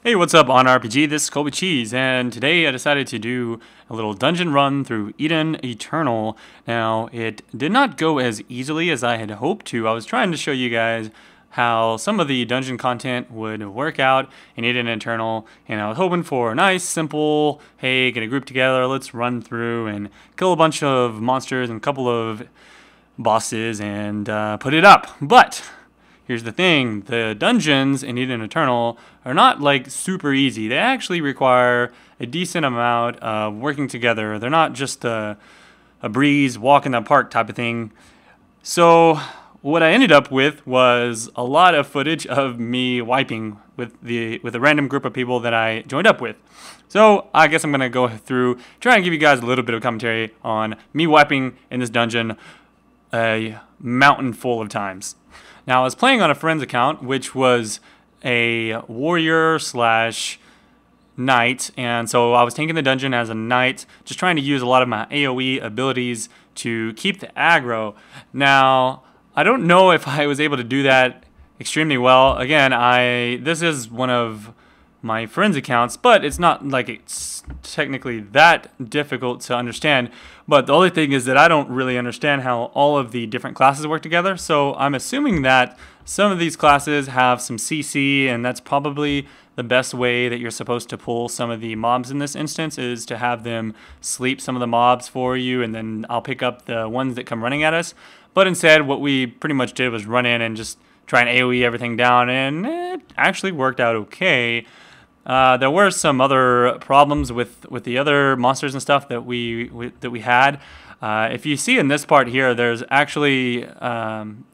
Hey, what's up, OnRPG? This is Colby Cheese, and today I decided to do a little dungeon run through Eden Eternal. Now, it did not go as easily as I had hoped to. I was trying to show you guys how some of the dungeon content would work out in Eden Eternal, and I was hoping for a nice, simple, hey, get a group together, let's run through and kill a bunch of monsters and a couple of bosses and put it up. But here's the thing, the dungeons in Eden Eternal are not like super easy. They actually require a decent amount of working together. They're not just a breeze, walk in the park type of thing. So what I ended up with was a lot of footage of me wiping with a random group of people that I joined up with. So I guess I'm gonna go through, try and give you guys a little bit of commentary on me wiping in this dungeon a mountain full of times. Now, I was playing on a friend's account, which was a warrior slash knight, and so I was taking the dungeon as a knight, just trying to use a lot of my AoE abilities to keep the aggro. Now, I don't know if I was able to do that extremely well. Again, this is one of my friend's accounts, but it's not like it's technically that difficult to understand. But the only thing is that I don't really understand how all of the different classes work together. So I'm assuming that some of these classes have some CC, and that's probably the best way that you're supposed to pull some of the mobs in this instance, is to have them sleep some of the mobs for you, and then I'll pick up the ones that come running at us. But instead, what we pretty much did was run in and just try and AoE everything down, and it actually worked out okay. There were some other problems with the other monsters and stuff that we had. If you see in this part here, there's actually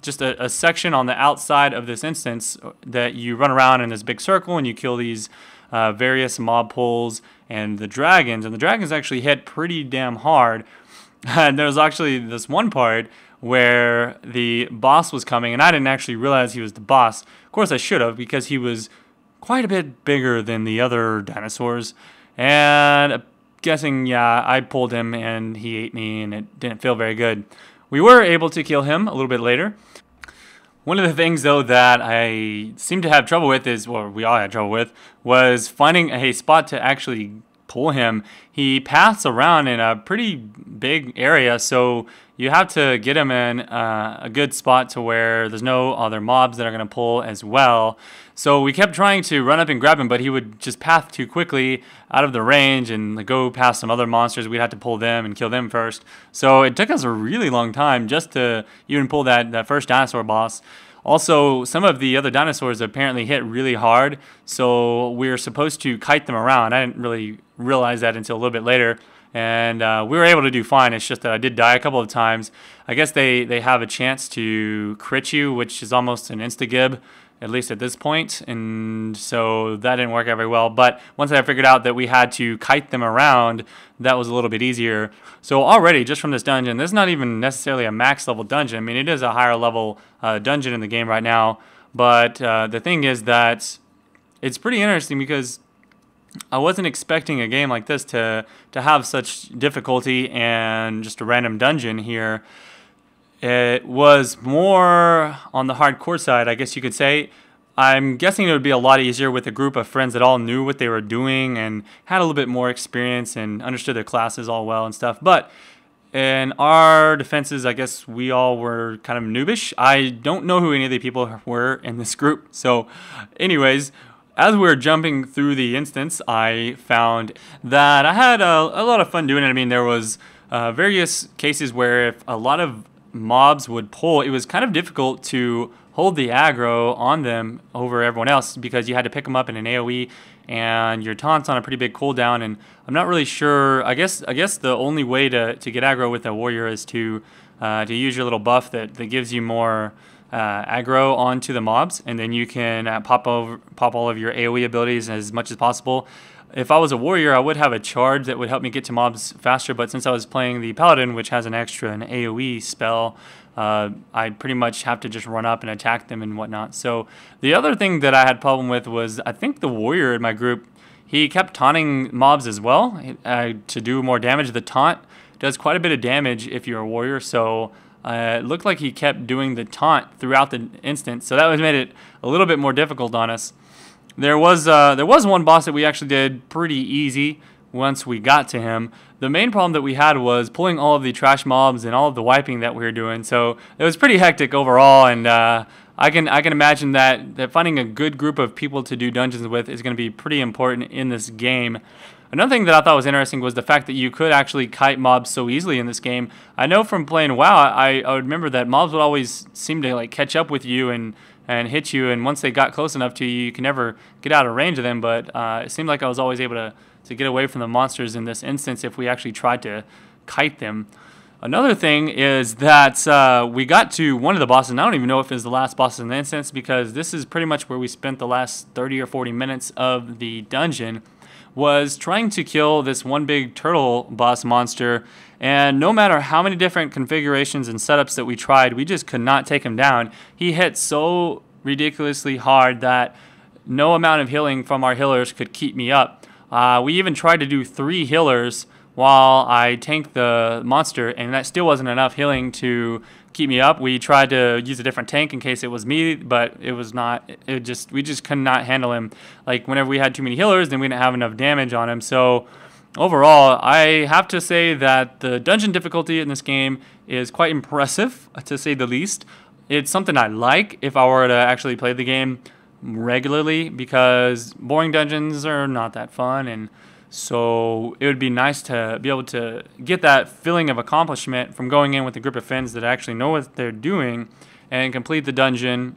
just a section on the outside of this instance that you run around in this big circle and you kill these various mob pulls and the dragons. And the dragons actually hit pretty damn hard. And there's actually this one part where the boss was coming, and I didn't actually realize he was the boss. Of course, I should have, because he was quite a bit bigger than the other dinosaurs, and I'm guessing, yeah, I pulled him and he ate me, and it didn't feel very good. We were able to kill him a little bit later. One of the things, though, that I seem to have trouble with we all had trouble with, was finding a spot to actually pull him. He paths around in a pretty big area, so you have to get him in a good spot to where there's no other mobs that are going to pull as well. So we kept trying to run up and grab him, but he would just path too quickly out of the range and go past some other monsters. We'd have to pull them and kill them first. So it took us a really long time just to even pull that first dinosaur boss. Also, some of the other dinosaurs apparently hit really hard, so we were supposed to kite them around. I didn't really realize that until a little bit later, and we were able to do fine. It's just that I did die a couple of times. I guess they have a chance to crit you, which is almost an insta-gib, at least at this point, and so that didn't work out very well. But once I figured out that we had to kite them around, that was a little bit easier. So already, just from this dungeon, this is not even necessarily a max level dungeon. I mean, it is a higher level dungeon in the game right now, but the thing is that it's pretty interesting because I wasn't expecting a game like this to have such difficulty and just a random dungeon here. It was more on the hardcore side, I guess you could say. I'm guessing it would be a lot easier with a group of friends that all knew what they were doing and had a little bit more experience and understood their classes all well and stuff. But in our defenses, I guess we all were kind of noobish. I don't know who any of the people were in this group. So anyways, as we were jumping through the instance, I found that I had a lot of fun doing it. I mean, there was various cases where if a lot of mobs would pull, it was kind of difficult to hold the aggro on them over everyone else because you had to pick them up in an AoE and your taunt's on a pretty big cooldown, and I'm not really sure. I guess the only way to get aggro with a warrior is to use your little buff that gives you more aggro onto the mobs, and then you can pop all of your AoE abilities as much as possible. If I was a warrior, I would have a charge that would help me get to mobs faster, but since I was playing the paladin, which has an AoE spell, I pretty much have to just run up and attack them and whatnot. So the other thing that I had problem with was, I think the warrior in my group, he kept taunting mobs as well to do more damage. The taunt does quite a bit of damage if you're a warrior, so it looked like he kept doing the taunt throughout the instance, so that made it a little bit more difficult on us. There was one boss that we actually did pretty easy once we got to him. The main problem that we had was pulling all of the trash mobs and all of the wiping that we were doing. So it was pretty hectic overall, and I can imagine that finding a good group of people to do dungeons with is going to be pretty important in this game. Another thing that I thought was interesting was the fact that you could actually kite mobs so easily in this game. I know from playing WoW, I would remember that mobs would always seem to like catch up with you and hit you, and once they got close enough to you, you can never get out of range of them. But it seemed like I was always able to get away from the monsters in this instance if we actually tried to kite them. Another thing is that we got to one of the bosses, and I don't even know if it's the last boss in the instance, because this is pretty much where we spent the last 30 or 40 minutes of the dungeon, was trying to kill this one big turtle boss monster, and no matter how many different configurations and setups that we tried, we just could not take him down. He hit so ridiculously hard that no amount of healing from our healers could keep me up. We even tried to do 3 healers while I tanked the monster, and that still wasn't enough healing to keep me up. We tried to use a different tank in case it was me, but it was not. We just could not handle him. Like whenever we had too many healers, then we didn't have enough damage on him. So overall, I have to say that the dungeon difficulty in this game is quite impressive, to say the least. It's something I like if I were to actually play the game regularly, because boring dungeons are not that fun, and so it would be nice to be able to get that feeling of accomplishment from going in with a group of friends that actually know what they're doing and complete the dungeon,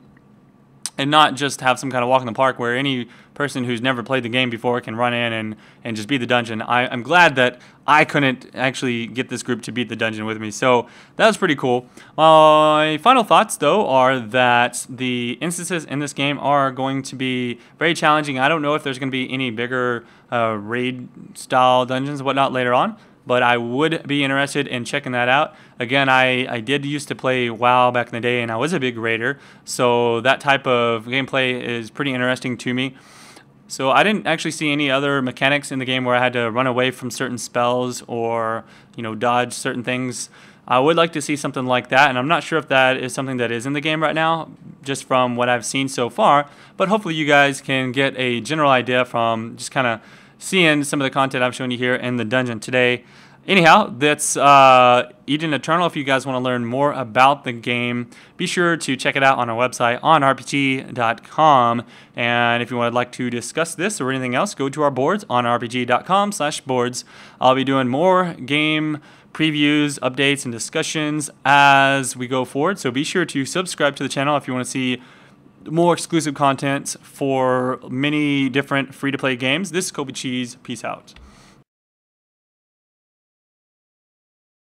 and not just have some kind of walk in the park where any person who's never played the game before can run in and just beat the dungeon. I'm glad that I couldn't actually get this group to beat the dungeon with me, so that was pretty cool. My final thoughts, though, are that the instances in this game are going to be very challenging. I don't know if there's going to be any bigger raid-style dungeons and whatnot later on, but I would be interested in checking that out. Again, I did used to play WoW back in the day, and I was a big raider, so that type of gameplay is pretty interesting to me. So I didn't actually see any other mechanics in the game where I had to run away from certain spells or, dodge certain things. I would like to see something like that, and I'm not sure if that is something that is in the game right now, just from what I've seen so far, but hopefully you guys can get a general idea from just kind of seeing some of the content I've shown you here in the dungeon today. Anyhow, that's Eden Eternal. If you guys want to learn more about the game, be sure to check it out on our website, OnRPG.com. And if you would like to discuss this or anything else, go to our boards, OnRPG.com/boards. I'll be doing more game previews, updates, and discussions as we go forward. So be sure to subscribe to the channel if you want to see more exclusive content for many different free-to-play games. This is Kobe Cheese. Peace out.